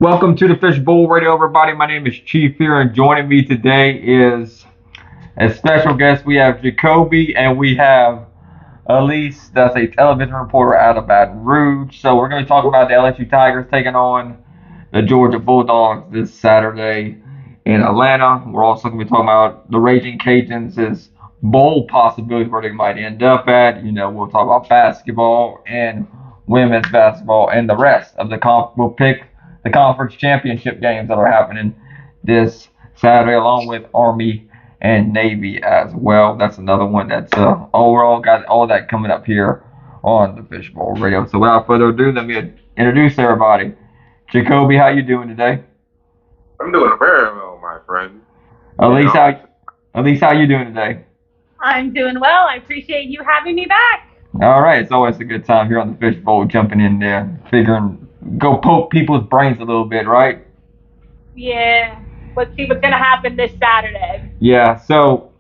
Welcome to the Fishbowl Radio, everybody. My name is Chief here, and joining me today is a special guest. We have Jacoby and we have Elise, that's a television reporter out of Baton Rouge. So we're going to talk about the LSU Tigers taking on the Georgia Bulldogs this Saturday in Atlanta. We're also going to be talking about the Ragin Cajuns' bowl possibilities where they might end up at. We'll talk about basketball and women's basketball and the rest of the we'll pick the conference championship games that are happening this Saturday, along with Army and Navy as well. That's another one that's overall got all that coming up here on the Fishbowl Radio. So without further ado, let me introduce everybody. Jacoby, how you doing today? I'm doing very well, my friend. Elise, how you doing today? I'm doing well. I appreciate you having me back. All right, it's always a good time here on the Fishbowl, jumping in there, figuring go poke people's brains a little bit, right? Yeah. Let's see what's going to happen this Saturday. Yeah, so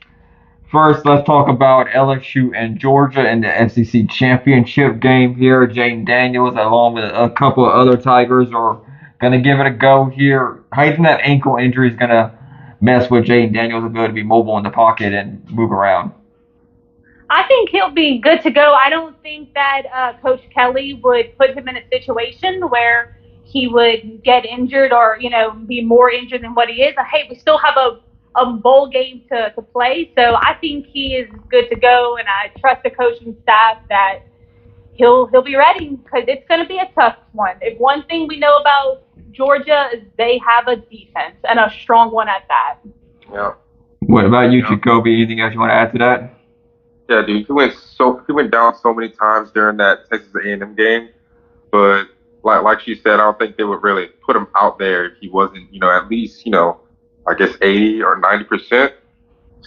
first let's talk about LSU and Georgia in the SEC championship game here. Jane Daniels, along with a couple of other Tigers, are going to give it a go here. How do you think that ankle injury is going to mess with Jane Daniels' ability to be mobile in the pocket and move around? I think he'll be good to go. I don't think that Coach Kelly would put him in a situation where he would get injured or, be more injured than what he is. Hey, we still have a bowl game to play. So I think he is good to go, and I trust the coaching staff that he'll be ready because it's going to be a tough one. If one thing we know about Georgia is they have a defense, and a strong one at that. Yeah. What about you, Jacoby? Anything else you want to add to that? Yeah, dude. He went down so many times during that Texas A&M game, but like she said, I don't think they would really put him out there if he wasn't, at least, I guess 80 or 90%.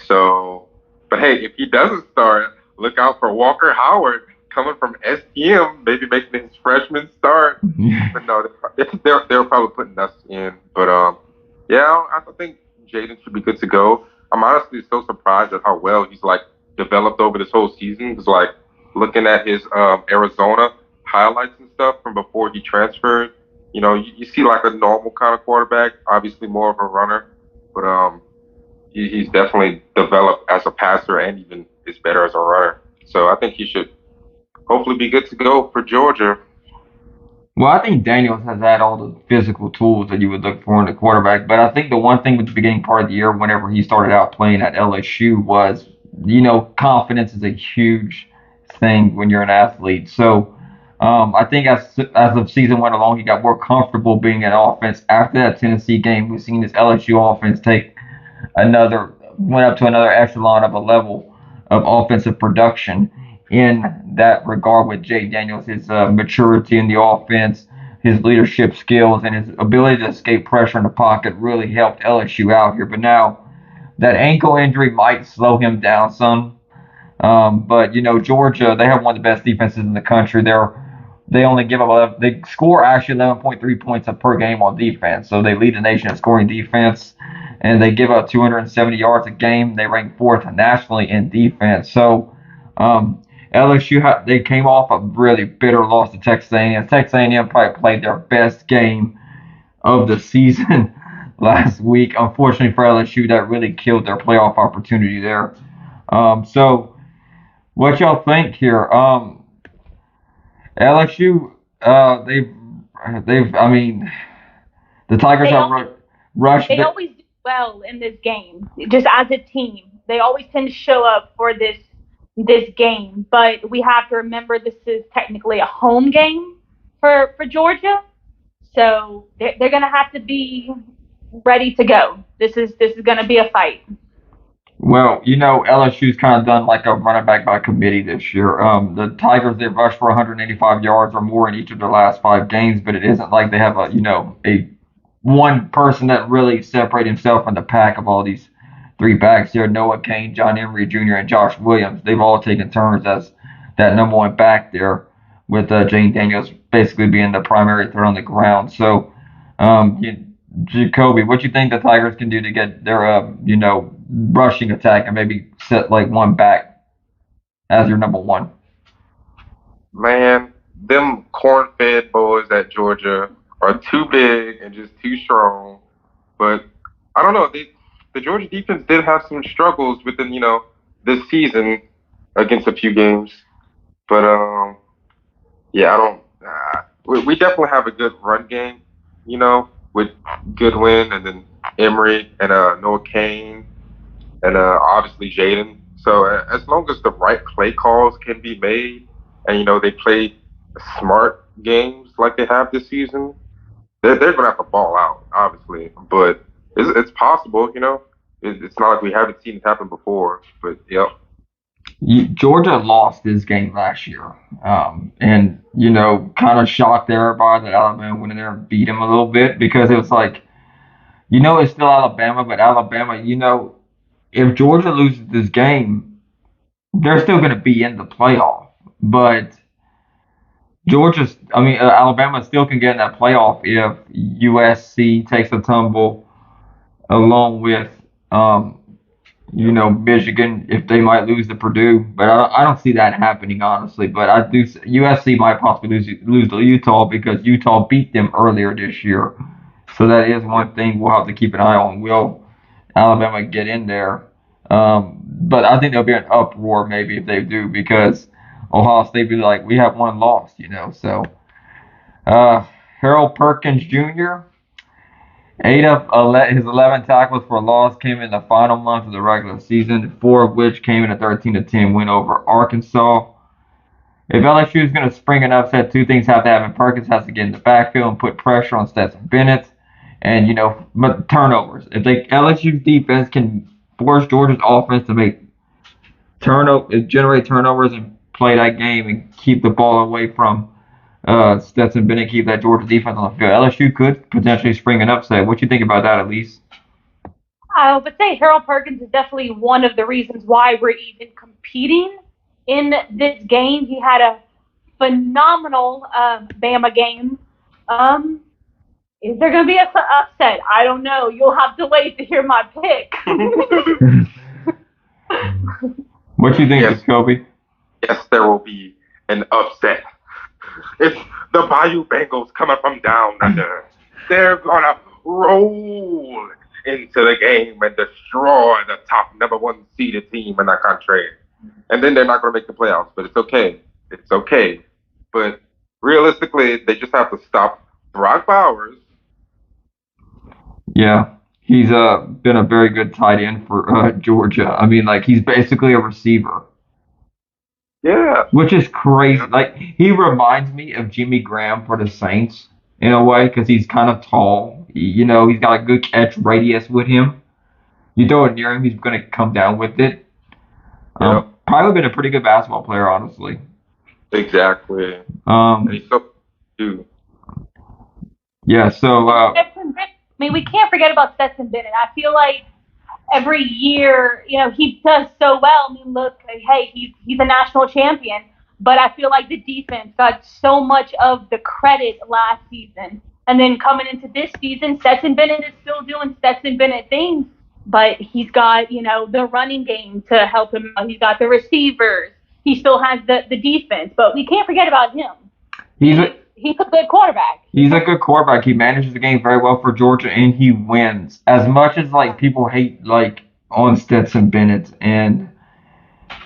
So, but hey, if he doesn't start, look out for Walker Howard coming from STM, maybe making his freshman start. But no, they're probably putting us in. But yeah, I think Jaden should be good to go. I'm honestly so surprised at how well he's developed over this whole season. Because looking at his Arizona highlights and stuff from before he transferred, you see like a normal kind of quarterback, obviously more of a runner, but he's definitely developed as a passer and even is better as a runner. So I think he should hopefully be good to go for Georgia. Well, I think Daniels has had all the physical tools that you would look for in a quarterback. But I think the one thing with the beginning part of the year, whenever he started out playing at LSU, was, confidence is a huge thing when you're an athlete. So I think as of season went along, he got more comfortable being an offense. After that Tennessee game, we've seen this LSU offense went up to another echelon of a level of offensive production in that regard with Jay Daniels, his maturity in the offense, his leadership skills, and his ability to escape pressure in the pocket really helped LSU out here. But now that ankle injury might slow him down some. But Georgia, they have one of the best defenses in the country. They only give up they score actually 11.3 points per game on defense. So they lead the nation in scoring defense, and they give up 270 yards a game. They rank fourth nationally in defense. So LSU, they came off a really bitter loss to Texas A&M. Texas A&M probably played their best game of the season last week. Unfortunately for LSU, that really killed their playoff opportunity there. So what y'all think here? LSU, I mean, the Tigers have rushed. They always do well in this game, just as a team. They always tend to show up for this game, but we have to remember this is technically a home game for Georgia, so they're going to have to be ready to go. This is going to be a fight. Well, LSU's kind of done like a running back by committee this year. The Tigers, they've rushed for 185 yards or more in each of their last 5 games, but it isn't like they have a one person that really separated himself from the pack of all these three backs here. Noah Kane, John Emery Jr., and Josh Williams. They've all taken turns as that number one back there, with Jane Daniels basically being the primary threat on the ground. So, Jacoby, what you think the Tigers can do to get their rushing attack and maybe set like one back as your number one? Man, them corn-fed boys at Georgia are too big and just too strong. But I don't know. The Georgia defense did have some struggles within, this season against a few games. But yeah, I don't. We definitely have a good run game, with Goodwin and then Emery and Noah Kane and obviously Jaden. So as long as the right play calls can be made, and they play smart games like they have this season, they're gonna have to ball out, obviously. But it's possible, It's not like we haven't seen it happen before. But yep. Georgia lost this game last year, and kind of shocked everybody that Alabama went in there and beat them a little bit because it was like, it's still Alabama, but Alabama, if Georgia loses this game, they're still going to be in the playoff. But Alabama still can get in that playoff if USC takes a tumble along with, Michigan if they might lose to Purdue. But I don't see that happening, honestly. But I do. USC might possibly lose to Utah because Utah beat them earlier this year. So that is one thing we'll have to keep an eye on. Will Alabama get in there? But I think there'll be an uproar maybe if they do because Ohio State be like, we have one loss, So Harold Perkins Jr. Eight of his 11 tackles for loss came in the final month of the regular season, 4 of which came in a 13-10 win over Arkansas. If LSU is going to spring an upset, two things have to happen. Perkins has to get in the backfield and put pressure on Stetson Bennett, and turnovers. If LSU's defense can force Georgia's offense to generate turnovers and play that game and keep the ball away from Stetson Bennett, keep that Georgia defense on the field, LSU could potentially spring an upset. What do you think about that, Elise? I would say Harold Perkins is definitely one of the reasons why we're even competing in this game. He had a phenomenal Bama game. Is there going to be an upset? I don't know. You'll have to wait to hear my pick. What do you think, Jacoby? Yes, there will be an upset. It's the Bayou Bengals coming from down under. They're going to roll into the game and destroy the top number 1 seeded team in the country. And then they're not going to make the playoffs, but it's okay. It's okay. But realistically, they just have to stop Brock Bowers. Yeah, he's been a very good tight end for Georgia. I mean, he's basically a receiver. Yeah. Which is crazy. He reminds me of Jimmy Graham for the Saints in a way because he's kind of tall. He's got a good catch radius with him. You throw it near him, he's going to come down with it. Probably been a pretty good basketball player, honestly. Exactly. And he's so too. Yeah, so... we can't forget about Stetson Bennett. I feel like every year, he does so well. I mean, look, hey, he's a national champion. But I feel like the defense got so much of the credit last season. And then coming into this season, Stetson Bennett is still doing Stetson Bennett things. But he's got, the running game to help him out. He's got the receivers. He still has the defense. But we can't forget about him. He's a good quarterback. He's a good quarterback. He manages the game very well for Georgia, and he wins. As much as people hate on Stetson Bennett and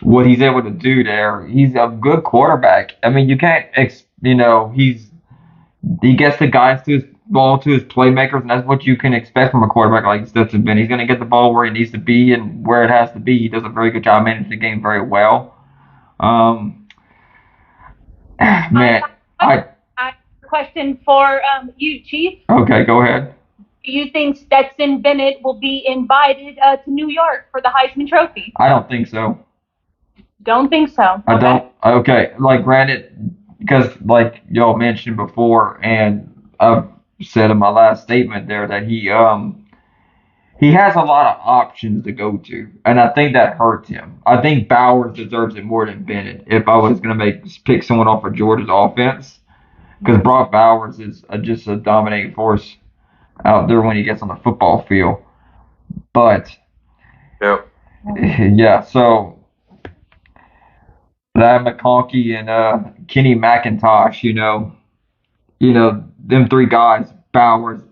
what he's able to do there, he's a good quarterback. I mean, you can't, he gets the guys to his ball to his playmakers, and that's what you can expect from a quarterback like Stetson Bennett. He's going to get the ball where he needs to be and where it has to be. He does a very good job managing the game very well. Question for you, Chief. Okay, go ahead. Do you think Stetson Bennett will be invited to New York for the Heisman Trophy? I don't think so. Don't think so. I don't. Okay, granted, because y'all mentioned before, and I've said in my last statement there that he has a lot of options to go to, and I think that hurts him. I think Bowers deserves it more than Bennett if I was going to pick someone off of Georgia's offense. Because Brock Bowers is just a dominating force out there when he gets on the football field. But, yeah, so Lad McConkey and Kenny McIntosh, them three guys, Bowers,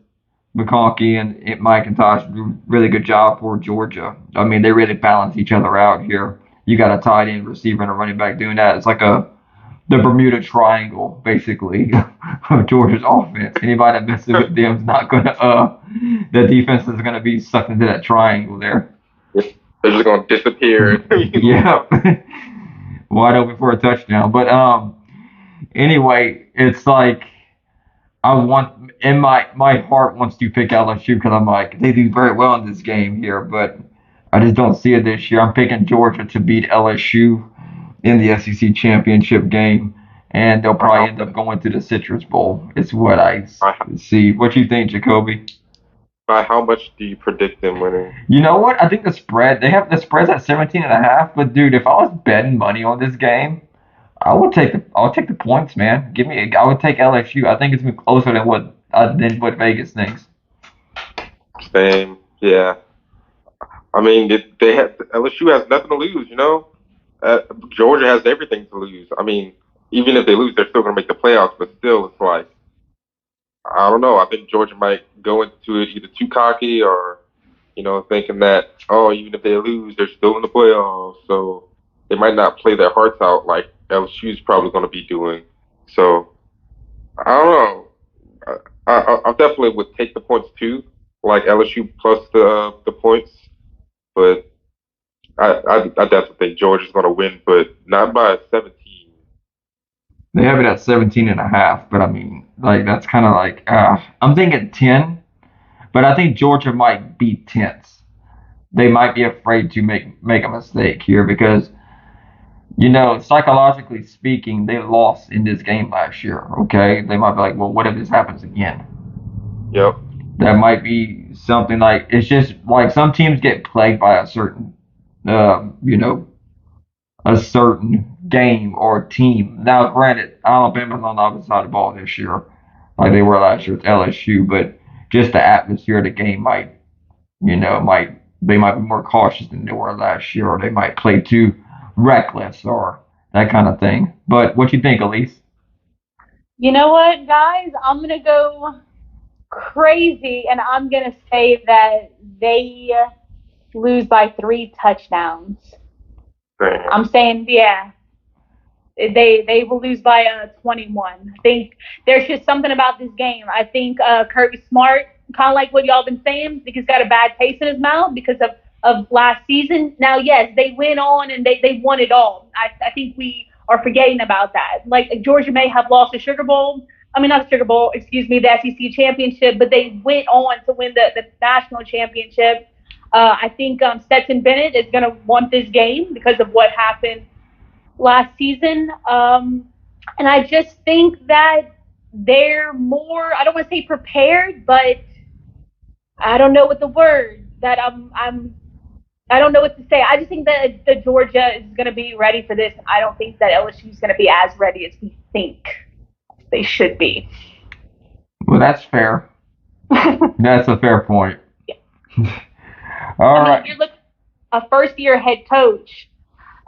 McConkey, and McIntosh, do a really good job for Georgia. I mean, they really balance each other out here. You got a tight end, receiver, and a running back doing that. It's like the Bermuda Triangle, basically, of Georgia's offense. Anybody that messes with them is not gonna. The defense is gonna be sucked into that triangle there. They're just gonna disappear. Yeah, wide open for a touchdown. But anyway, it's like I want in my heart wants to pick LSU because I'm like they do very well in this game here, but I just don't see it this year. I'm picking Georgia to beat LSU in the SEC championship game, and they'll probably end up going to the Citrus Bowl. It's what I see. What you think, Jacoby? By how much do you predict them winning? You know what? I think they have the spread's at 17.5. But dude, if I was betting money on this game, I'll take the points, man. I would take LSU. I think it's closer than what Vegas thinks. Same, yeah. I mean, LSU has nothing to lose, Georgia has everything to lose. I mean, even if they lose, they're still going to make the playoffs. But still, it's like I don't know. I think Georgia might go into it either too cocky or, thinking that even if they lose, they're still in the playoffs. So they might not play their hearts out like LSU's probably going to be doing. So I don't know. I definitely would take the points too, like LSU plus the points. But I definitely think Georgia's going to win, but not by 17. They have it at 17.5, but I mean, like that's kind of like I'm thinking 10, but I think Georgia might be tense. They might be afraid to make a mistake here because psychologically speaking, they lost in this game last year. Okay, they might be like, well, what if this happens again? Yep. That might be something like it's just like some teams get plagued by a certain, a certain game or team. Now, granted, Alabama's on the opposite side of the ball this year, like they were last year with LSU, but just the atmosphere of the game they might be more cautious than they were last year, or they might play too reckless or that kind of thing. But what you think, Elise? You know what, guys? I'm gonna go crazy, and I'm gonna say that they lose by 3 touchdowns. I'm saying, yeah, they will lose by 21. I think there's just something about this game. I think Kirby Smart, kind of like what y'all been saying, I think he's got a bad taste in his mouth because of last season. Now, yes, they went on and they won it all. I think we are forgetting about that. Like Georgia may have lost the Sugar Bowl. I mean, not the Sugar Bowl, excuse me, the SEC championship, but they went on to win the national championship. I think Stetson Bennett is going to want this game because of what happened last season. And I just think that they're more, I don't want to say prepared, but I don't know what the word that I don't know what to say. I just think that the Georgia is going to be ready for this. I don't think that LSU is going to be as ready as we think they should be. Well, that's fair. That's a fair point. Yeah. All right. You're looking a first-year head coach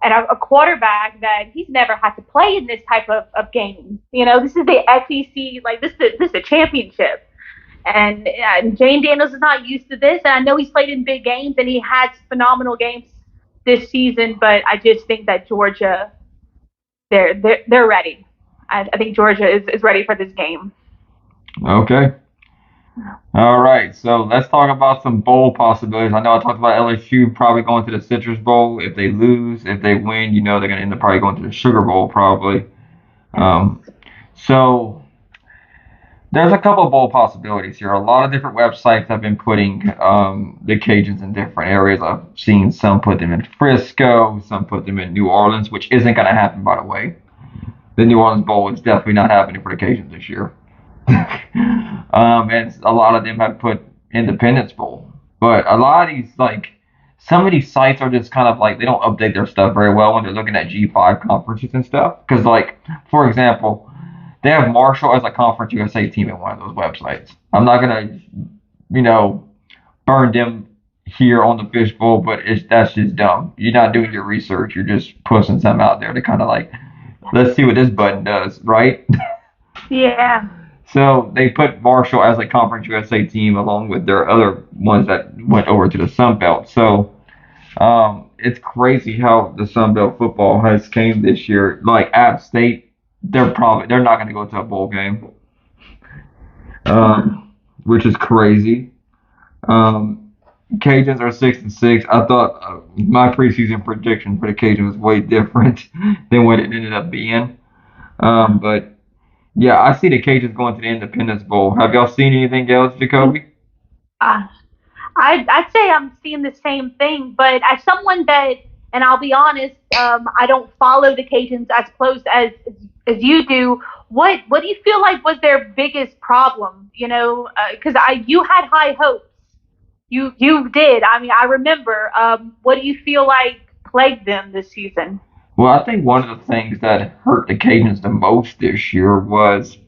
and a quarterback that he's never had to play in this type of game. This is the SEC, like this is a championship. And Jane Daniels is not used to this. And I know he's played in big games and he had phenomenal games this season, but I just think that Georgia, they're ready. I think Georgia is ready for this game. Okay. All right, so let's talk about some bowl possibilities. I know I talked about LSU probably going to the Citrus Bowl. If they lose, if they win, they're going to end up probably going to the Sugar Bowl probably. So there's a couple of bowl possibilities here. A lot of different websites have been putting the Cajuns in different areas. I've seen some put them in Frisco, some put them in New Orleans, which isn't going to happen, by the way. The New Orleans Bowl is definitely not happening for the Cajuns this year. And a lot of them have put Independence Bowl. But a lot of these, some of these sites are just kind of they don't update their stuff very well when they're looking at G5 conferences and stuff. Because, for example, they have Marshall as a Conference USA team in one of those websites. I'm not going to, burn them here on the Fishbowl, but that's just dumb. You're not doing your research. You're just pushing something out there to kind of let's see what this button does, right? Yeah. So they put Marshall as a Conference USA team along with their other ones that went over to the Sun Belt. So it's crazy how the Sun Belt football has came this year. Like App State, they're not going to go to a bowl game, which is crazy. Um, Cajuns are 6-6. I thought my preseason prediction for the Cajuns was way different than what it ended up being. But yeah, I see the Cajuns going to the Independence Bowl. Have y'all seen anything else, Jacoby? Uh, I'd say I'm seeing the same thing, but as someone that, and I'll be honest, I don't follow the Cajuns as close as you do. What do you feel like was their biggest problem? You know, because you had high hopes. You did. I mean, I remember. What do you feel like plagued them this season? Well, I think one of the things that hurt the Cajuns the most this year was,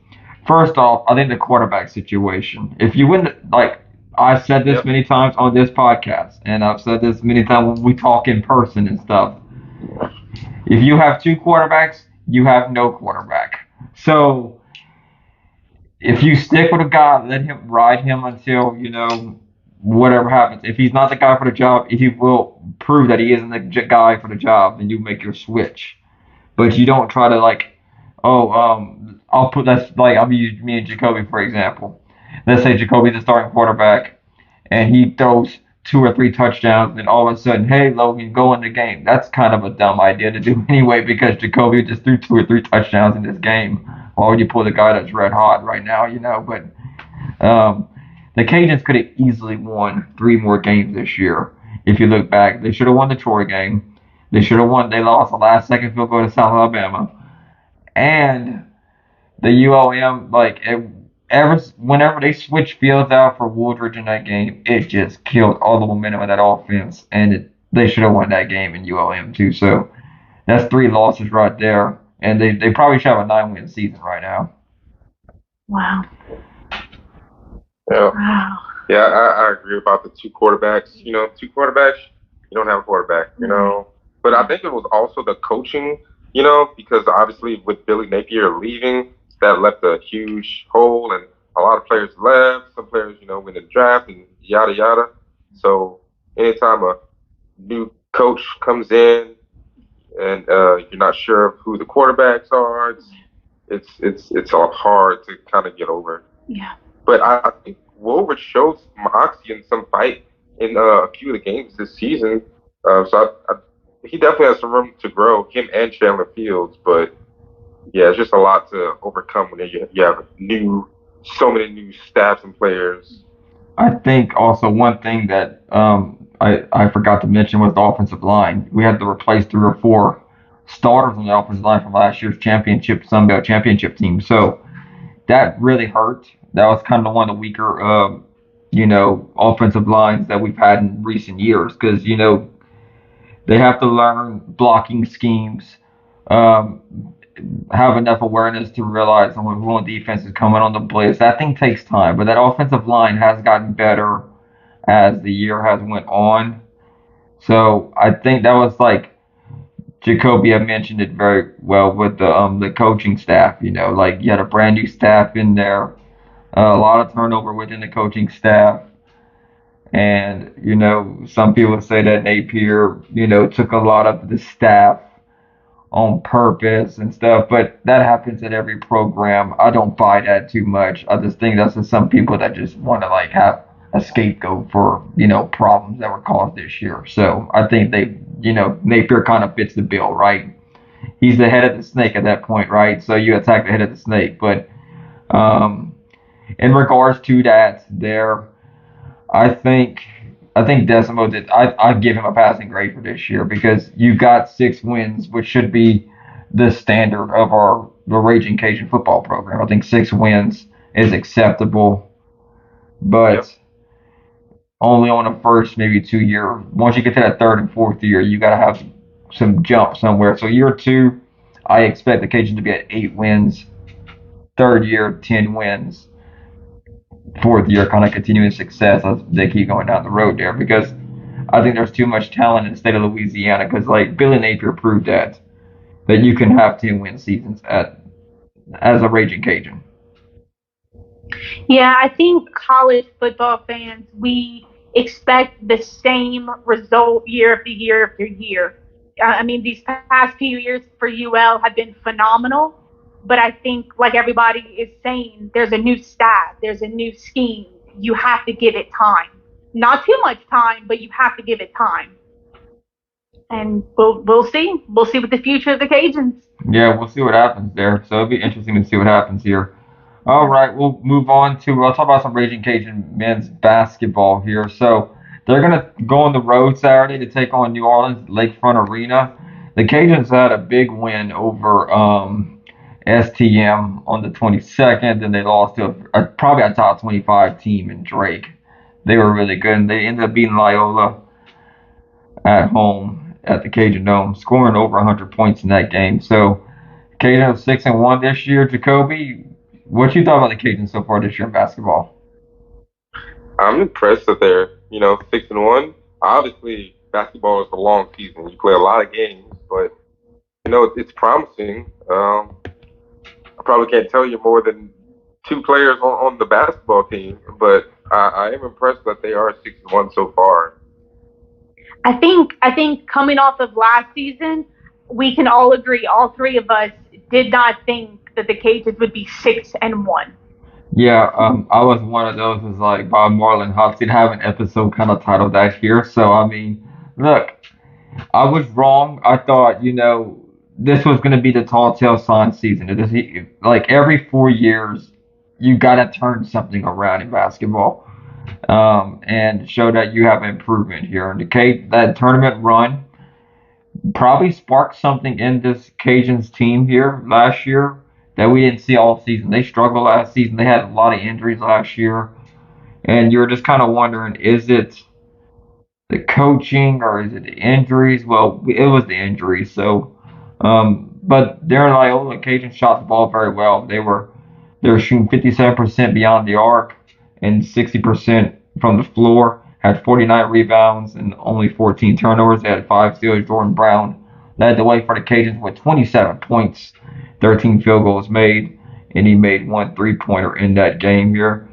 first off, I think the quarterback situation. If you wouldn't, like, I've said this Yep. many times on this podcast, and I've said this many times when we talk in person and stuff. If you have two quarterbacks, you have no quarterback. So if you stick with a guy, let him ride him until, whatever happens. If he's not the guy for the job, if he will prove that he isn't the guy for the job, then you make your switch. But you don't try to like, oh, I'll put that's like I'll use me and Jacoby for example. Let's say Jacoby's the starting quarterback and he throws 2 or 3 touchdowns, and all of a sudden, hey Logan, go in the game. That's kind of a dumb idea to do anyway because Jacoby just threw 2 or 3 touchdowns in this game. Why would you pull the guy that's red hot right now, But um, the Cajuns could have easily won 3 more games this year. If you look back, they should have won the Troy game. They should have won. They lost the last second field goal to South Alabama, and the ULM whenever they switched fields out for Woodridge in that game, it just killed all the momentum of that offense, and they should have won that game in ULM too. So that's 3 losses right there, and they probably should have a 9-win season right now. Wow. Yeah. Wow. Yeah, I agree about the two quarterbacks. Two quarterbacks, you don't have a quarterback, But I think it was also the coaching, because obviously with Billy Napier leaving, that left a huge hole, and a lot of players left. Some players, went in the draft and yada yada. So anytime a new coach comes in and you're not sure of who the quarterbacks are, it's all hard to kind of get over. Yeah. But I think Woolridge showed moxie in some fight in a few of the games this season. He definitely has some room to grow, him and Chandler Fields. But yeah, it's just a lot to overcome when you have so many new staffs and players. I think also one thing that I forgot to mention was the offensive line. We had to replace 3 or 4 starters on the offensive line from last year's Sun Belt championship team. So that really hurt. That was kind of one of the weaker, offensive lines that we've had in recent years because, they have to learn blocking schemes, um, have enough awareness to realize when one defense is coming on the blitz. That thing takes time, but that offensive line has gotten better as the year has went on. So I think that was like Jacoby had mentioned it very well with the coaching staff. Like you had a brand new staff in there, a lot of turnover within the coaching staff. And, some people say that Napier, took a lot of the staff on purpose and stuff, but that happens at every program. I don't buy that too much. I just think that's just some people that just want to like have a scapegoat for, problems that were caused this year. So I think Napier kind of fits the bill, right? He's the head of the snake at that point, right? So you attack the head of the snake. But in regards to that, I think Decimo did. I give him a passing grade for this year because you got 6 wins, which should be the standard of the Ragin Cajun football program. I think 6 wins is acceptable, but Yep. only on the first maybe 2 year. Once you get to that 3rd and 4th year, you got to have some jump somewhere. So year 2, I expect the Cajuns to be at 8 wins. 3rd year, 10 wins. 4th year, kind of continuing success as they keep going down the road there because I think there's too much talent in the state of Louisiana because like Billy Napier proved that you can have 10-win seasons as a Ragin Cajun. Yeah, I think college football fans, we expect the same result year after year after year. I mean, these past few years for UL have been phenomenal, but I think, like everybody is saying, there's a new staff, there's a new scheme. You have to give it time. Not too much time, but you have to give it time. And we'll see. We'll see what the future of the Cajuns. Yeah, we'll see what happens there. So it'll be interesting to see what happens here. All right, we'll move on to. I'll talk about some Raging Cajun men's basketball here. So they're gonna go on the road Saturday to take on New Orleans Lakefront Arena. The Cajuns had a big win over STM on the 22nd, and they lost to probably a top 25 team in Drake. They were really good, and they ended up beating Loyola at home at the Cajun Dome, scoring over 100 points in that game. So Cajun are 6-1 this year. Jacoby, what you thought about the Cajuns so far this year in basketball? I'm impressed that they're 6-1. Obviously, basketball is a long season. You play a lot of games, but it's promising. I probably can't tell you more than two players on the basketball team, but I am impressed that they are 6-1 so far. I think coming off of last season, we can all agree, all three of us did not think that the Cajuns would be 6-1. Yeah, I was one of those who's like Bob Marlin Hot Seat have an episode kind of titled that here. So I mean, look, I was wrong. I thought, this was going to be the tall tale sign season. It is like every 4 years, you got to turn something around in basketball, and show that you have improvement here. And that tournament run probably sparked something in this Cajuns team here last year that we didn't see all season. They struggled last season. They had a lot of injuries last year, and you're just kind of wondering, is it the coaching or is it the injuries? Well, it was the injuries. So, but Darren Loyola, Cajun shot the ball very well. They were shooting 57% beyond the arc and 60% from the floor. Had 49 rebounds and only 14 turnovers. They had 5 steals. Jordan Brown led the way for the Cajuns with 27 points, 13 field goals made, and he made one three-pointer in that game here.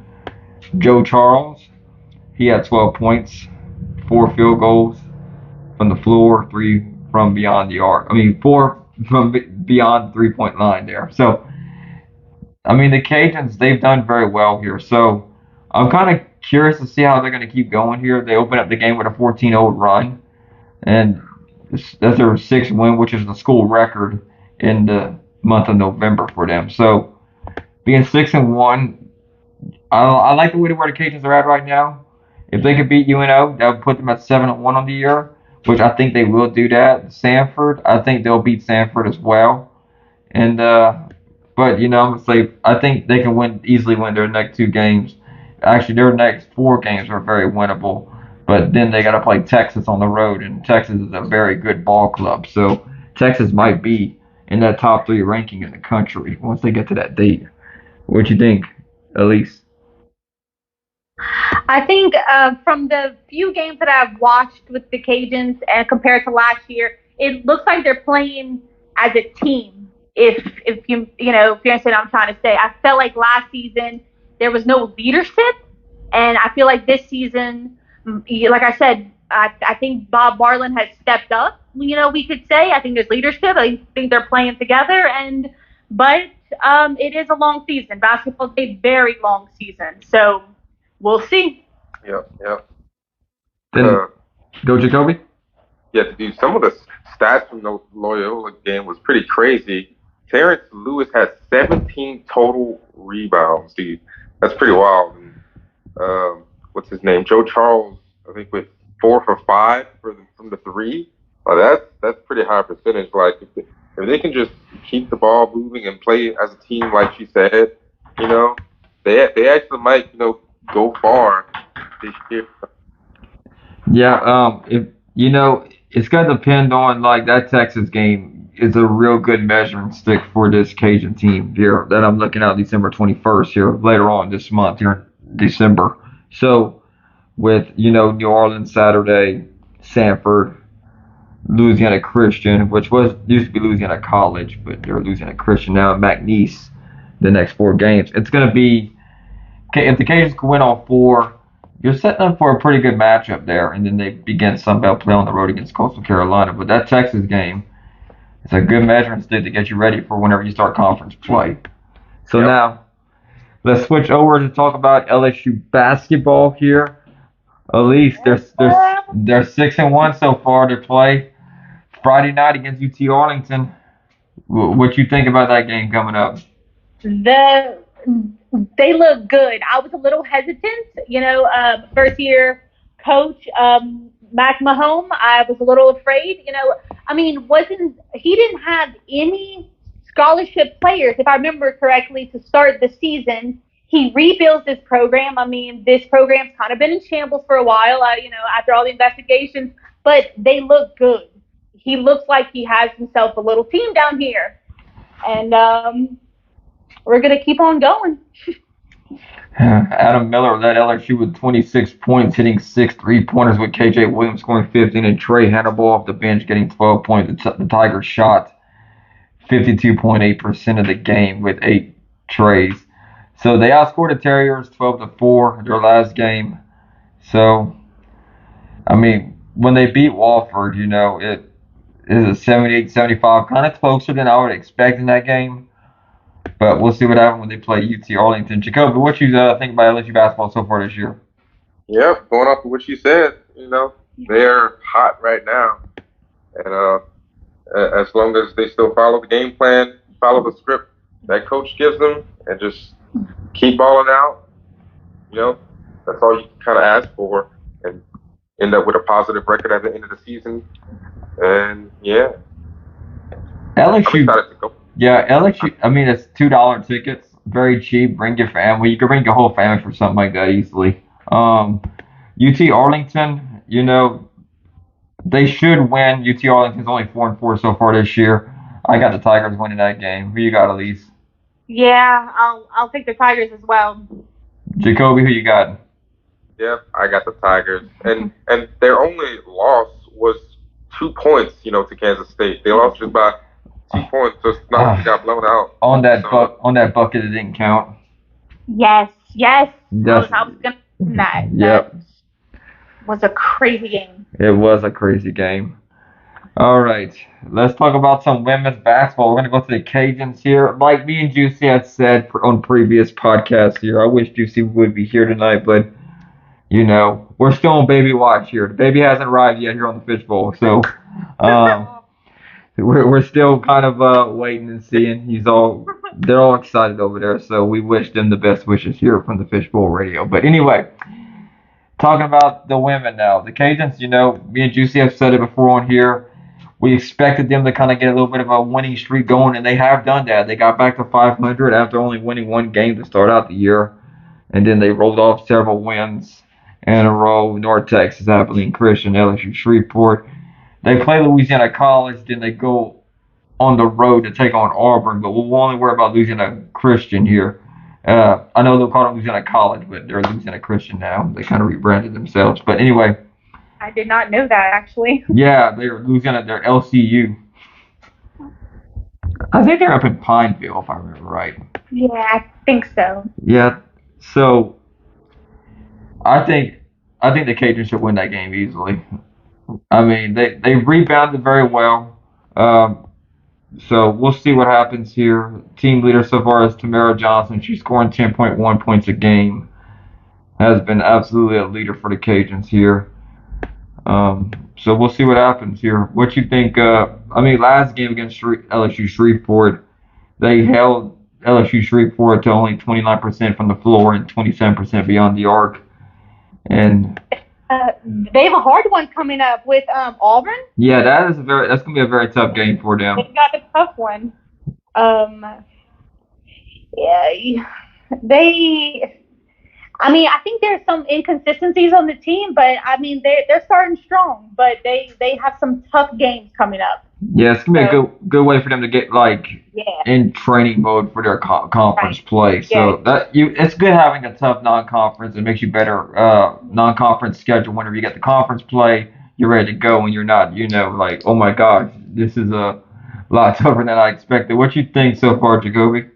Joe Charles, he had 12 points, 4 field goals from the floor, 3 from beyond the arc. I mean, 4 from beyond the three-point line there. So, I mean, the Cajuns, they've done very well here. So, I'm kind of curious to see how they're going to keep going here. They open up the game with a 14-0 run, and that's their sixth win, which is the school record in the month of November for them. So, being 6-1, I like the way where the Cajuns are at right now. If they could beat UNO, that would put them at 7-1 on the year, which I think they will do that. Sanford, I think they'll beat Sanford as well. And but I'm gonna say I think they can easily win their next 2 games. Actually, their next 4 games are very winnable. But then they got to play Texas on the road, and Texas is a very good ball club. So Texas might be in that top 3 ranking in the country once they get to that date. What you think, Elise? I think from the few games that I've watched with the Cajuns and compared to last year, it looks like they're playing as a team. If you understand what I'm trying to say, I felt like last season there was no leadership, and I feel like this season, like I said, I think Bob Marlin has stepped up. We could say I think there's leadership. I think they're playing together, but it is a long season. Basketball is a very long season, so we'll see. Yep. Then go Jacoby. Yeah, dude, some of the stats from the Loyola game was pretty crazy. Terrence Lewis had 17 total rebounds, dude. That's pretty wild. And, what's his name? Joe Charles, I think, with 4 for 5 from the 3. That's pretty high percentage. Like if they can just keep the ball moving and play as a team, like she said, they actually might go far this year. Yeah, if it's gonna depend on like that Texas game is a real good measuring stick for this Cajun team here that I'm looking at December 21st here later on this month here in December. So with New Orleans Saturday, Sanford, Louisiana Christian, which used to be Louisiana College, but they're Louisiana Christian now, and McNeese the next 4 games. It's gonna be if the Cajuns can win all four, you're setting up for a pretty good matchup there. And then they begin Sunbelt play on the road against Coastal Carolina. But that Texas game is a good measuring stick to get you ready for whenever you start conference play. So now, let's switch over to talk about LSU basketball here. Elise, they're 6-1 so far to play Friday night against UT Arlington. What you think about that game coming up? They look good. I was a little hesitant, first year coach Mac Mahone. I was a little afraid. He didn't have any scholarship players, if I remember correctly, to start the season. He rebuilds this program. This program's kind of been in shambles for a while, after all the investigations, but they look good. He looks like he has himself a little team down here. And we're going to keep on going. Adam Miller led LSU with 26 points, hitting 6 3-pointers with KJ Williams scoring 15 and Trey Hannibal off the bench getting 12 points. The Tigers shot 52.8% of the game with 8 trays. So they outscored the Terriers 12-4 in their last game. So, when they beat Wofford, it is a 78-75, kind of closer than I would expect in that game. But we'll see what happens when they play UT Arlington. Jacoby, what you think about LSU basketball so far this year? Yep, going off of what you said, they're hot right now. And as long as they still follow the game plan, follow the script that coach gives them, and just keep balling out, that's all you can kind of ask for, and end up with a positive record at the end of the season. And yeah, LSU. I'm excited to go. Yeah, LSU. It's $2 tickets, very cheap. Bring your family. You can bring your whole family for something like that easily. UT Arlington, they should win. UT Arlington's only 4-4 so far this year. I got the Tigers winning that game. Who you got, Elise? Yeah, I'll take the Tigers as well. Jacoby, who you got? Yep, I got the Tigers, and their only loss was 2 points, to Kansas State. They lost just by 2 points, so it's not like they got blown out. On that bucket, it didn't count. Yes. Yes. I was gonna that. Yep. That was a crazy game. It was a crazy game. All right, let's talk about some women's basketball. We're going to go to the Cajuns here. Like me and Juicy had said on previous podcasts here, I wish Juicy would be here tonight, but, we're still on baby watch here. The baby hasn't arrived yet here on the Fishbowl, so we're still kind of waiting and seeing. They're all excited over there, so we wish them the best wishes here from the Fishbowl Radio. But anyway, talking about the women now. The Cajuns, me and Juicy have said it before on here. We expected them to kind of get a little bit of a winning streak going, and they have done that. They got back to 500 after only winning one game to start out the year, and then they rolled off several wins in a row. North Texas, Abilene Christian, LSU Shreveport. They play Louisiana College, then they go on the road to take on Auburn, but we'll only worry about Louisiana Christian here. I know they'll call it Louisiana College, but they're Louisiana Christian now. They kind of rebranded themselves. But anyway. I did not know that, actually. Yeah, they're Louisiana. They're LCU. I think they're up in Pineville, if I remember right. Yeah, I think so. Yeah, so I think the Cajuns should win that game easily. They rebounded very well. So we'll see what happens here. Team leader so far is Tamara Johnson. She's scoring 10.1 points a game. Has been absolutely a leader for the Cajuns here. So we'll see what happens here. What you think? Last game against LSU Shreveport, they held LSU Shreveport to only 29% from the floor and 27% beyond the arc. And they have a hard one coming up with Auburn. Yeah, that's gonna be a very tough game for them. They've got a tough one. I think there's some inconsistencies on the team, but they're starting strong. But they have some tough games coming up. Yeah, it's gonna be a good way for them to get in training mode for their conference play. So it's good having a tough non-conference. It makes you better non-conference schedule. Whenever you get the conference play, you're ready to go, and you're not oh my gosh, this is a lot tougher than I expected. What you think so far, Jacoby?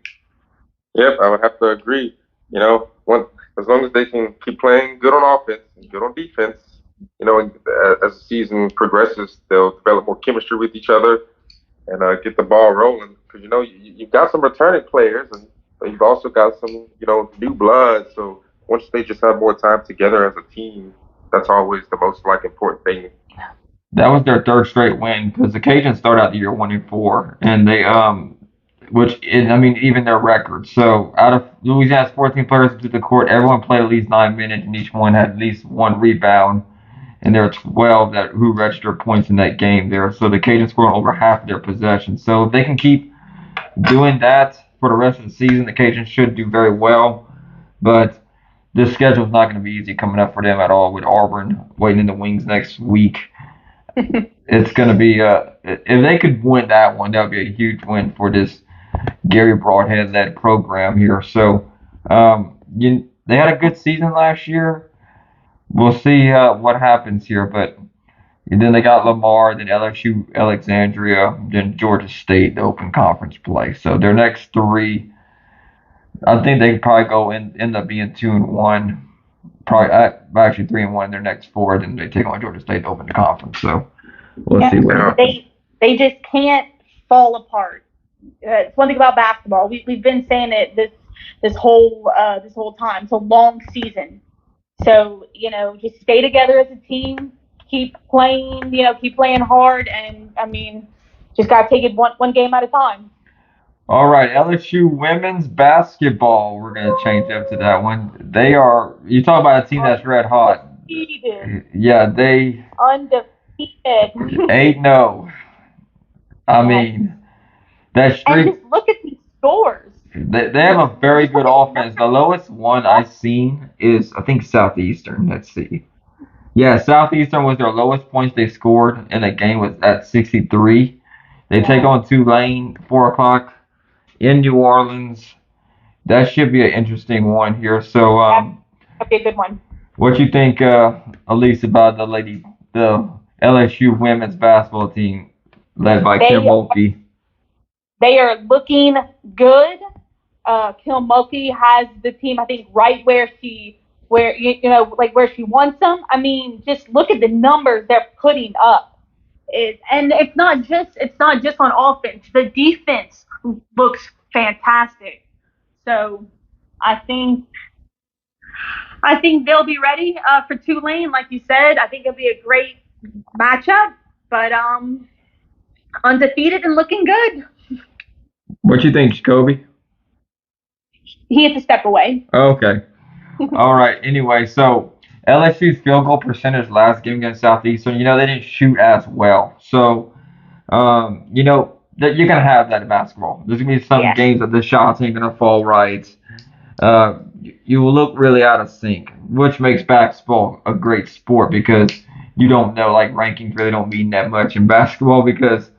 Yep, I would have to agree. as long as they can keep playing good on offense and good on defense, and as the season progresses, they'll develop more chemistry with each other and get the ball rolling. Because you've got some returning players, and you've also got some new blood. So once they just have more time together as a team, that's always the most important thing. That was their third straight win because the Cajuns started out the year 1-4, and they even their record. So out of Louisiana's 14 players to the court, everyone played at least 9 minutes, and each one had at least one rebound. And there are 12 who registered points in that game there. So the Cajuns scored over half of their possessions. So if they can keep doing that for the rest of the season, the Cajuns should do very well. But this schedule is not going to be easy coming up for them at all with Auburn waiting in the wings next week. It's going to be if they could win that one, that would be a huge win for this Gary Broadhead-led program here. So they had a good season last year. We'll see what happens here, but then they got Lamar, then LSU, Alexandria, then Georgia State, the open conference play. So their next three, I think they could probably end up being 2-1. Probably actually 3-1 their next four. Then they take on Georgia State to open the conference. So we'll see what happens. They just can't fall apart. It's one thing about basketball. We've been saying it this whole time. It's a long season. So, just stay together as a team, keep playing, keep playing hard, and, just got to take it one game at a time. All right, LSU women's basketball. We're going to change up to that one. You talk about a team that's red hot. Undefeated. Yeah, they... Undefeated. 8-0. That streak... And just look at these scores. They have a very good offense. The lowest one I've seen is, I think, Southeastern. Let's see. Yeah, Southeastern was their lowest points they scored in a game was at 63. They take on Tulane, 4 o'clock in New Orleans. That should be an interesting one here. So, that'd be a good one. What you think, Elise, about the LSU women's basketball team led by Kim Mulkey? They are looking good. Kim Mulkey has the team, I think, right where she wants them. Just look at the numbers they're putting up. And it's not just on offense. The defense looks fantastic. So I think they'll be ready for Tulane, like you said. I think it'll be a great matchup. But undefeated and looking good. What you think, Jacoby? He is a step away. Okay. All right. Anyway, so LSU's field goal percentage last game against Southeastern, they didn't shoot as well. So, you're going to have that in basketball. There's going to be some games that the shots ain't going to fall right. You will look really out of sync, which makes basketball a great sport because you don't know, rankings really don't mean that much in basketball because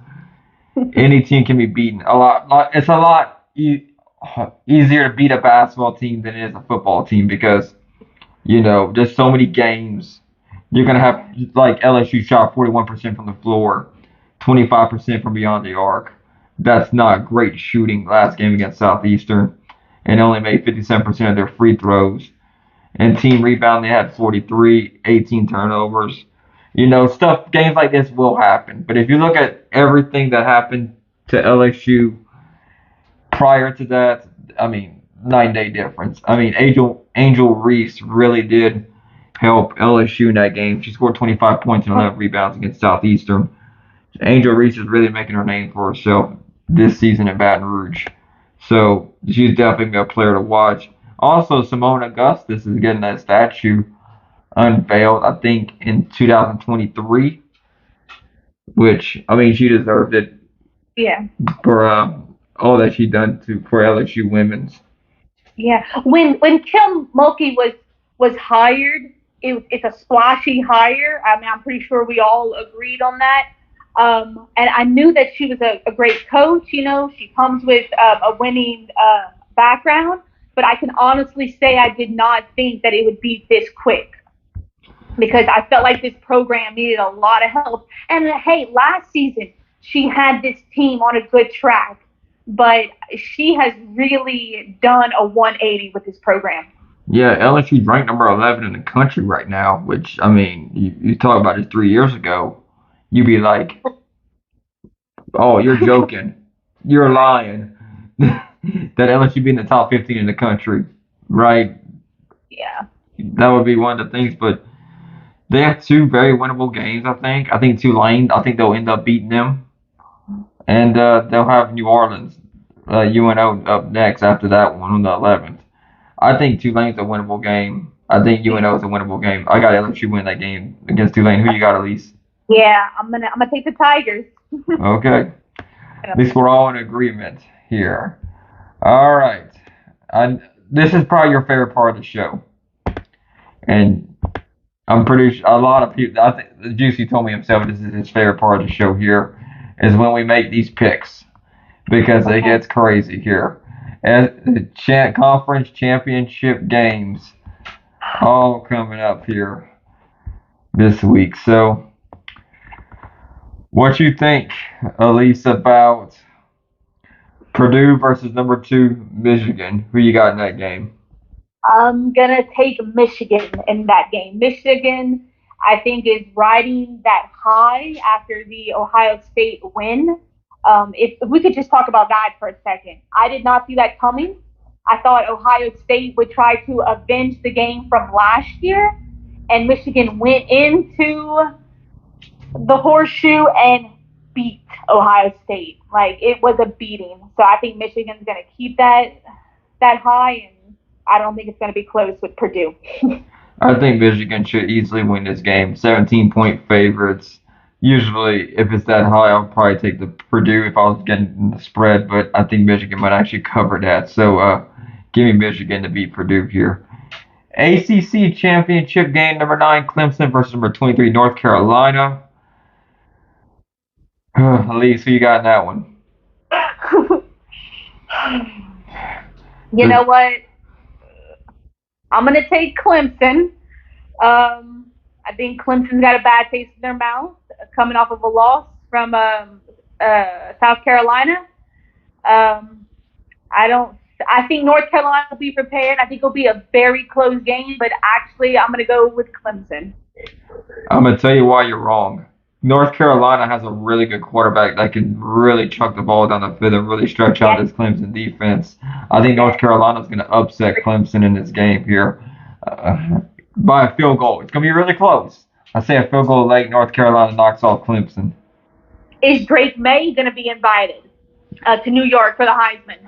any team can be beaten. It's a lot easier to beat a basketball team than it is a football team because, there's so many games. You're going to have, LSU shot 41% from the floor, 25% from beyond the arc. That's not great shooting last game against Southeastern and only made 57% of their free throws. And team rebound, they had 43, 18 turnovers. Games like this will happen. But if you look at everything that happened to LSU prior to that, 9-day difference. Angel Reese really did help LSU in that game. She scored 25 points and 11 rebounds against Southeastern. Angel Reese is really making her name for herself this season in Baton Rouge. So she's definitely a player to watch. Also, Simone Augustus is getting that statue unveiled, I think, in 2023, which, she deserved it. Yeah. For all that she done for LSU women's. Yeah. When Kim Mulkey was hired, it's a splashy hire. I'm pretty sure we all agreed on that. And I knew that she was a great coach. She comes with a winning background. But I can honestly say I did not think that it would be this quick because I felt like this program needed a lot of help. And hey, last season she had this team on a good track, but she has really done a 180 with this program. Yeah, LSU's ranked number 11 in the country right now, which, I mean, you talk about it 3 years ago, you'd be like, oh, you're joking. You're lying. That LSU be in the top 15 in the country, right? Yeah. That would be one of the things, but they have two very winnable games, I think. I think Tulane, I think they'll end up beating them. And they'll have New Orleans, UNO up next after that one on the 11th. I think Tulane's a winnable game. I think UNO is a winnable game. I got LSU win that game against Tulane. Who you got, Elise? Yeah, I'm gonna take the Tigers. Okay. At least we're all in agreement here. All right. This is probably your favorite part of the show. And I'm pretty sure a lot of people, I think Juicy told me himself this is his favorite part of the show here, is when we make these picks. Because it gets crazy here. And conference championship games all coming up here this week. So, what you think, Elise, about Purdue versus number 2 Michigan? Who you got in that game? I'm gonna take Michigan in that game. Michigan, I think, is riding that high after the Ohio State win. If we could just talk about that for a second, I did not see that coming. I thought Ohio State would try to avenge the game from last year, and Michigan went into the horseshoe and beat Ohio State. Like, it was a beating. So I think Michigan's gonna keep that high, and I don't think it's going to be close with Purdue. I think Michigan should easily win this game. 17-point favorites. Usually, if it's that high, I'll probably take the Purdue if I was getting the spread, but I think Michigan might actually cover that. So, give me Michigan to beat Purdue here. ACC championship game number 9, Clemson versus number 23, North Carolina. Elise, who you got in that one? You know what? I'm going to take Clemson. I think Clemson's got a bad taste in their mouth coming off of a loss from South Carolina. I think North Carolina will be prepared. I think it'll be a very close game, but actually I'm going to go with Clemson. I'm going to tell you why you're wrong. North Carolina has a really good quarterback that can really chuck the ball down the field and really stretch out this Clemson defense. I think North Carolina's going to upset Clemson in this game here by a field goal. It's going to be really close. I say a field goal late, North Carolina knocks off Clemson. Is Drake May going to be invited to New York for the Heisman?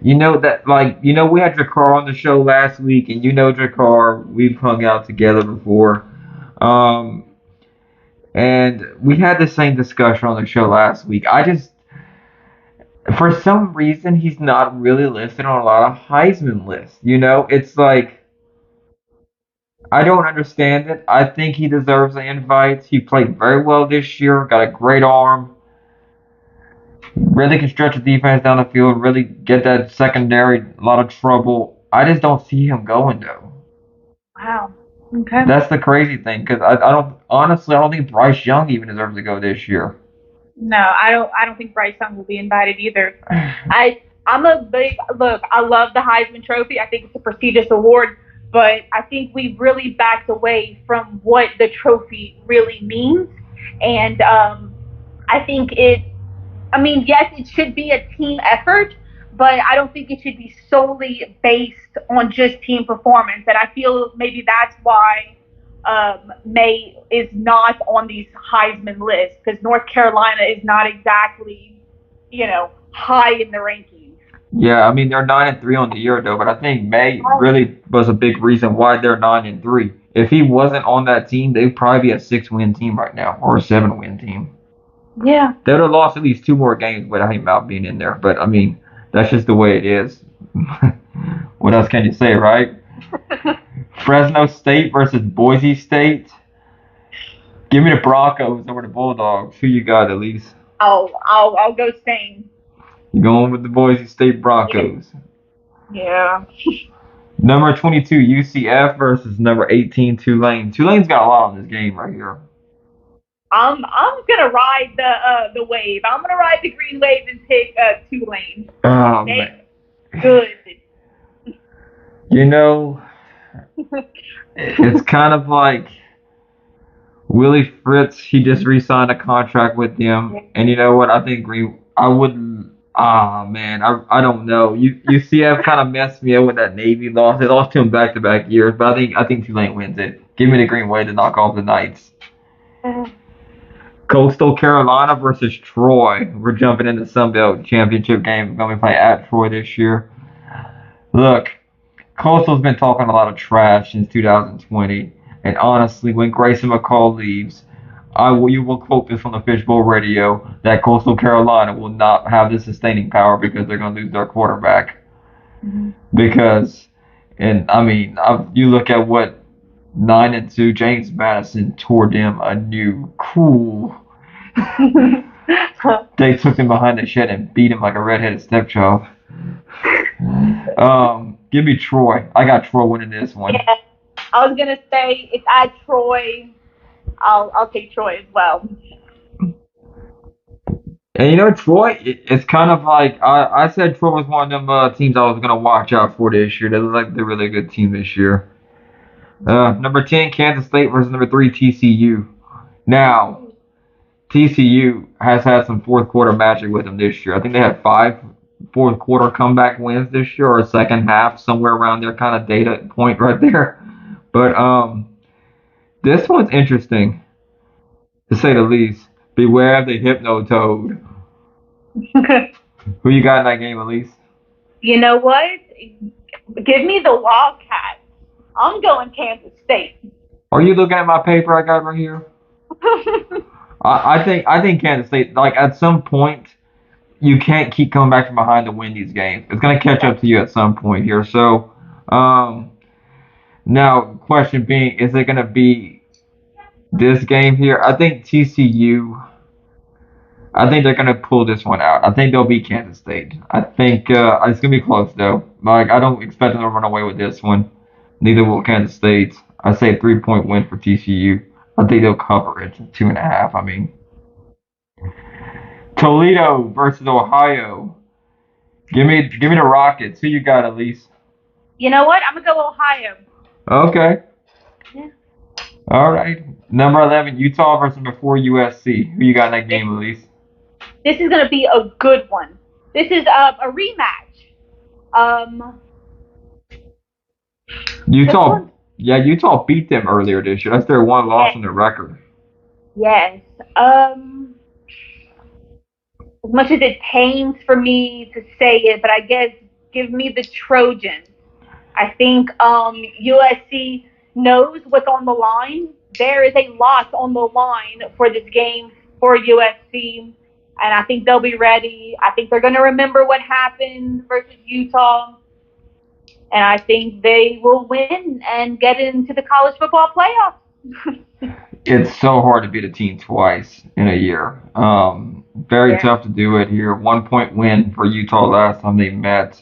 You know that, we had Jakar on the show last week, and Jakar, we've hung out together before. And we had the same discussion on the show last week. For some reason, he's not really listed on a lot of Heisman lists. It's like, I don't understand it. I think he deserves an invite. He played very well this year, got a great arm, really can stretch the defense down the field, really get that secondary a lot of trouble. I just don't see him going, though. Wow. Okay. That's the crazy thing, because I don't think Bryce Young even deserves to go this year. No, I don't think Bryce Young will be invited either. I'm a big look. I love the Heisman Trophy. I think it's a prestigious award, but I think we've really backed away from what the trophy really means. And I think yes, it should be a team effort, but I don't think it should be solely based on just team performance. And I feel maybe that's why May is not on these Heisman lists, because North Carolina is not exactly, high in the rankings. Yeah, they're 9-3 on the year though, but I think May really was a big reason why they're 9-3. If he wasn't on that team, they'd probably be a 6-win team right now, or a 7-win team. Yeah. They would have lost at least 2 more games without him out being in there, but that's just the way it is. What else can you say, right? Fresno State versus Boise State. Give me the Broncos over the Bulldogs. Who you got, Elise? I'll go Stain. You going with the Boise State Broncos? Yeah. Number 22 UCF versus number 18 Tulane. Tulane's got a lot on this game right here. I'm gonna ride the wave. I'm gonna ride the green wave and pick Tulane. Oh man. Good. it's kind of like Willie Fritz. He just re-signed a contract with them, and you know what? I think Green. I wouldn't. Ah man, I don't know. UCF kind of messed me up with that Navy loss. They lost to him back-to-back years, but I think Tulane wins it. Give me the Green Wave to knock off the Knights. Coastal Carolina versus Troy. We're jumping into Sun Belt Championship game. We're gonna be playing at Troy this year. Look, Coastal's been talking a lot of trash since 2020, and honestly, when Grayson McCall leaves, you will quote this on the Fishbowl Radio that Coastal Carolina will not have the sustaining power because they're going to lose their quarterback. Because, and I mean, you look at what 9-2 James Madison tore them a new cool. They took him behind the shed and beat him like a redheaded stepchild. Give me Troy. I got Troy winning this one. Yeah, I was gonna say if I had Troy, I'll take Troy as well. And you know, Troy, it's kind of like I said Troy was one of them teams I was gonna watch out for this year. They look like they're a really good team this year. Number 10, Kansas State versus number 3, TCU. Now, TCU has had some fourth quarter magic with them this year. I think they had 5 fourth quarter comeback wins this year, or a second half, somewhere around their kind of data point right there. But this one's interesting, to say the least. Beware of the Hypno Toad. Who you got in that game, Elise? You know what? Give me the Wildcats. I'm going Kansas State. Are you looking at my paper I got right here? I think Kansas State, like at some point, you can't keep coming back from behind to win these games. It's going to catch up to you at some point here. So, now, question being, is it going to be this game here? I think TCU, I think they're going to pull this one out. I think they'll beat Kansas State. I think it's going to be close, though. Like, I don't expect them to run away with this one. Neither will Kansas State. I say a 3-point win for TCU. I think they'll cover it. 2.5, I mean. Toledo versus Ohio. Give me the Rockets. Who you got, Elise? You know what? I'm gonna go Ohio. Okay. Yeah. All right. Number 11, Utah versus number 4, USC. Who you got in that game, Elise? This is gonna be a good one. This is a rematch. Utah. Yeah, Utah beat them earlier this year. That's their one loss on their record. Yes. As much as it pains for me to say it, but I guess give me the Trojans. I think USC knows what's on the line. There is a lot on the line for this game for USC, and I think they'll be ready. I think they're going to remember what happened versus Utah, and I think they will win and get into the college football playoffs. It's so hard to beat a team twice in a year. Very tough to do it here. 1-point win for Utah last time they met.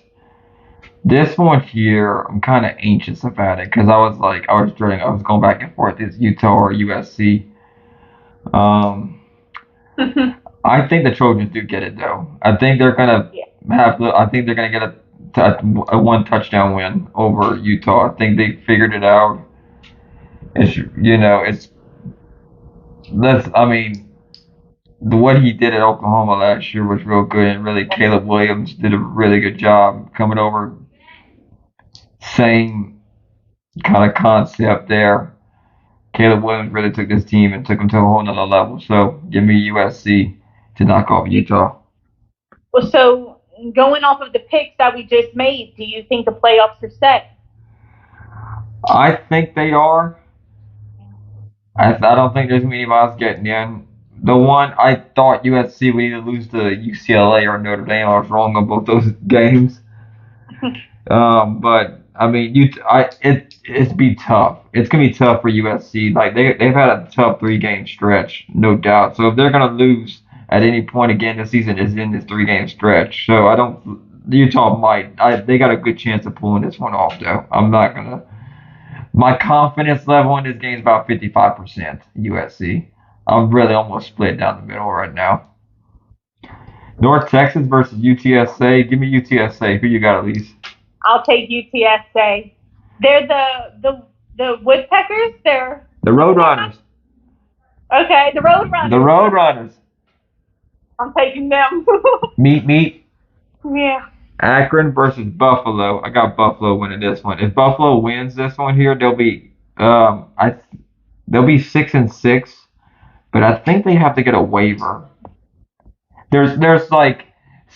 This one here, I'm kind of anxious about it because I was dreading. I was going back and forth. Is Utah or USC? I think the Trojans do get it though. I think they're gonna I think they're gonna get a 1 touchdown win over Utah. I think they figured it out. What he did at Oklahoma last year was real good, and really Caleb Williams did a really good job coming over. Same kind of concept there. Caleb Williams really took this team and took them to a whole nother level. So give me USC to knock off Utah. Well, so going off of the picks that we just made, do you think the playoffs are set? I think they are. I don't think there's many of us getting in. The one I thought USC would either lose to UCLA or Notre Dame. I was wrong on both those games. But I mean, it's be tough. It's gonna be tough for USC. Like they've had a tough 3-game stretch, no doubt. So if they're gonna lose at any point again this season, is in this 3-game stretch. So Utah might. They got a good chance of pulling this one off though. I'm not gonna. My confidence level in this game is about 55% USC. I'm really almost split down the middle right now. North Texas versus UTSA. Give me UTSA. Who you got, Elise? I'll take UTSA. They're the Woodpeckers. They're The Roadrunners. okay. The Roadrunners. The Roadrunners. I'm taking them. Meet. Yeah. Akron versus Buffalo. I got Buffalo winning this one. If Buffalo wins this one here, they'll be they'll be 6-6, but I think they have to get a waiver. There's like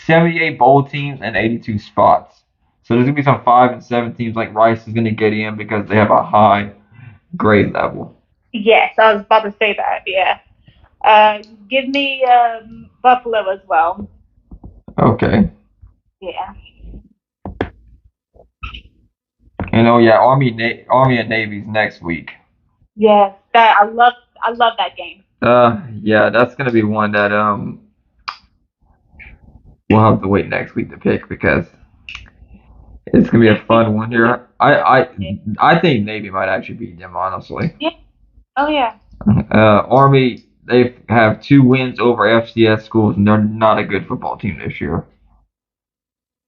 78 bowl teams and 82 spots. So there's gonna be some 5-7 teams like Rice is gonna get in because they have a high grade level. Yes, I was about to say that. Yeah. Give me Buffalo as well. Okay. Yeah. And oh yeah, Army and Navy's next week. Yes, that I love that game. Yeah, that's gonna be one that we'll have to wait next week to pick because it's gonna be a fun one here. I think Navy might actually beat them, honestly. Yeah. Oh yeah. Army, they have 2 wins over FCS schools, and they're not a good football team this year.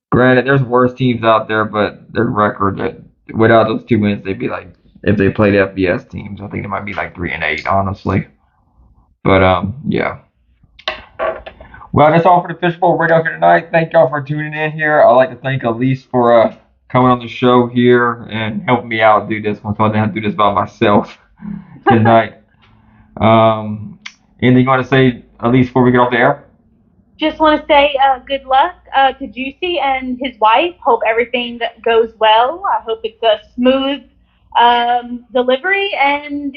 Granted, there's worse teams out there, but their record, without those 2 wins, they'd be like, if they played FBS teams, I think it might be like 3-8, honestly. But yeah. Well, that's all for the Fishbowl Radio here tonight. Thank y'all for tuning in here. I'd like to thank Elise for coming on the show here and helping me out do this one, so I didn't have to do this by myself tonight. Anything you want to say, Elise, before we get off the air? Just want to say good luck to Juicy and his wife. Hope everything goes well. I hope it's a smooth delivery, and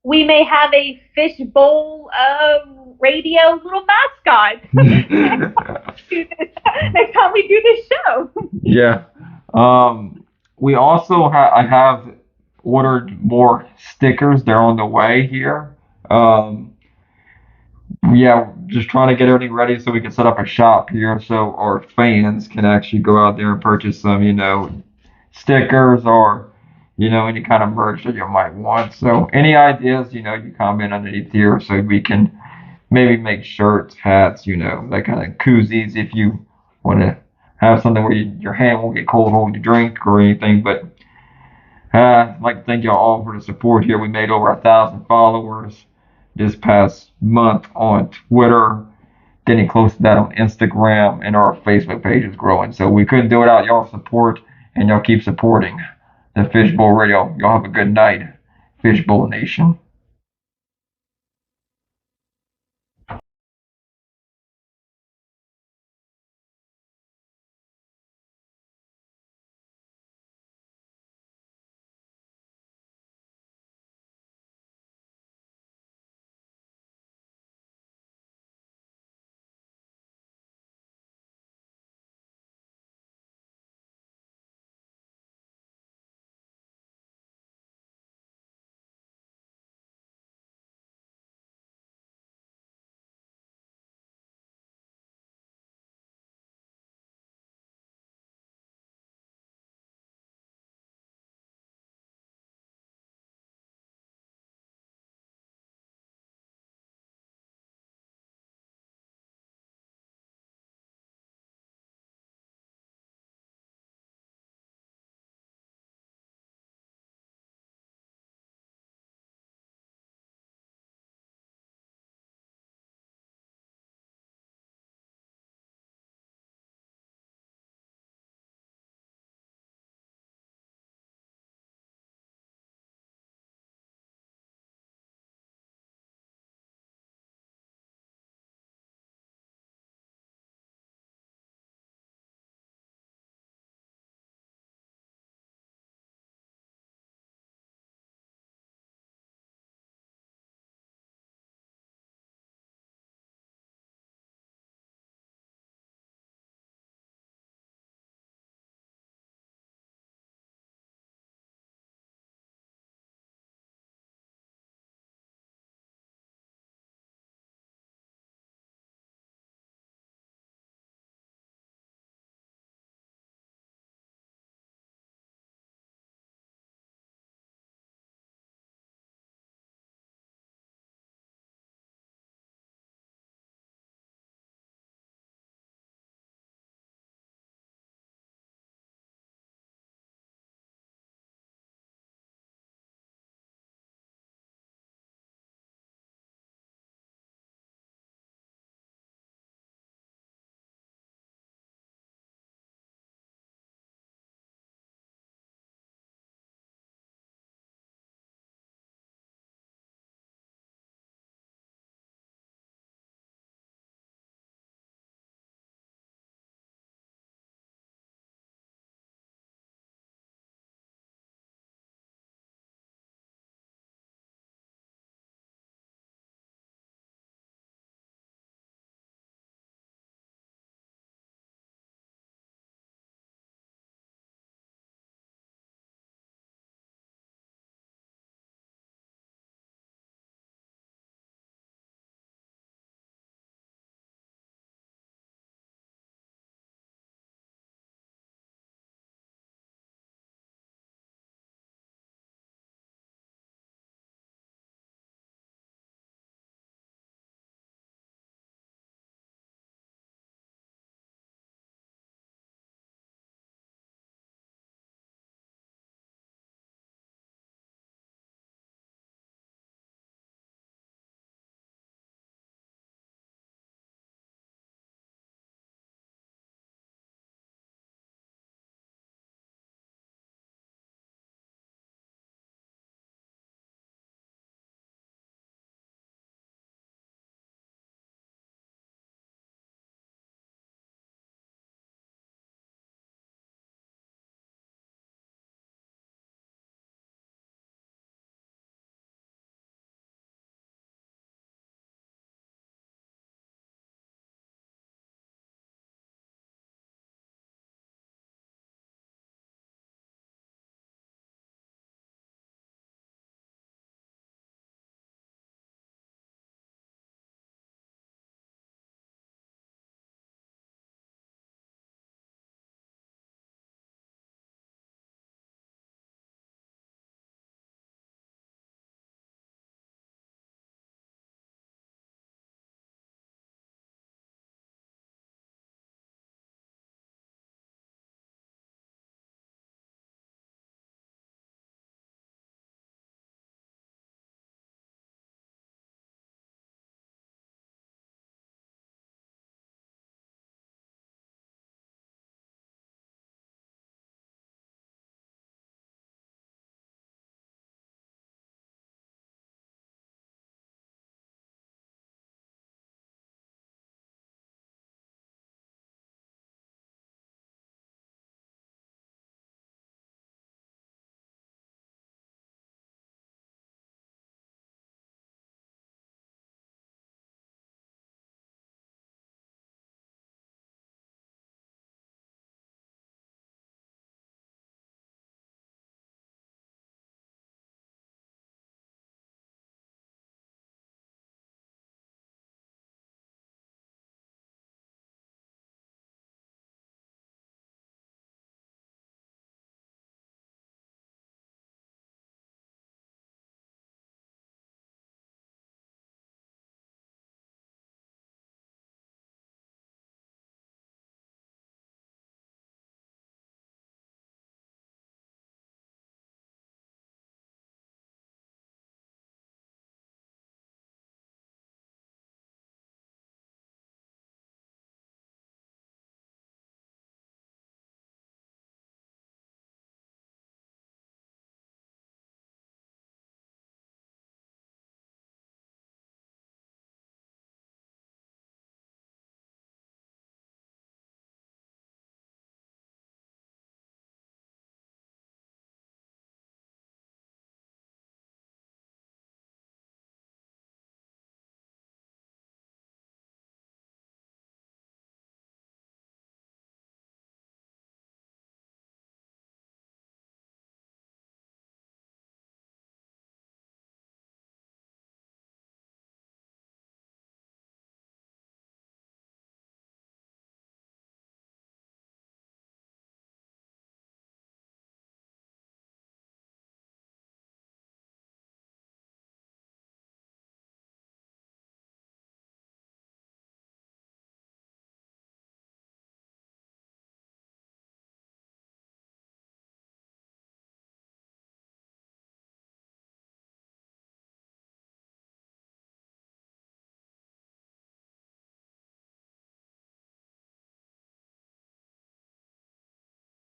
we may have a Fishbowl Radio little mascot next time we do this show. Yeah. We also I have ordered more stickers. They're on the way here. Yeah, just trying to get everything ready so we can set up a shop here so our fans can actually go out there and purchase some, stickers or, any kind of merch that you might want. So any ideas, you comment underneath here so we can maybe make shirts, hats, that kind of koozies if you want to have something where your hand won't get cold holding your drink or anything. But I'd like to thank y'all all for the support here. We made over 1,000 followers this past month on Twitter, getting close to that on Instagram, and our Facebook page is growing. So we couldn't do it without y'all support, and y'all keep supporting the Fishbowl Radio. Y'all have a good night, Fishbowl Nation.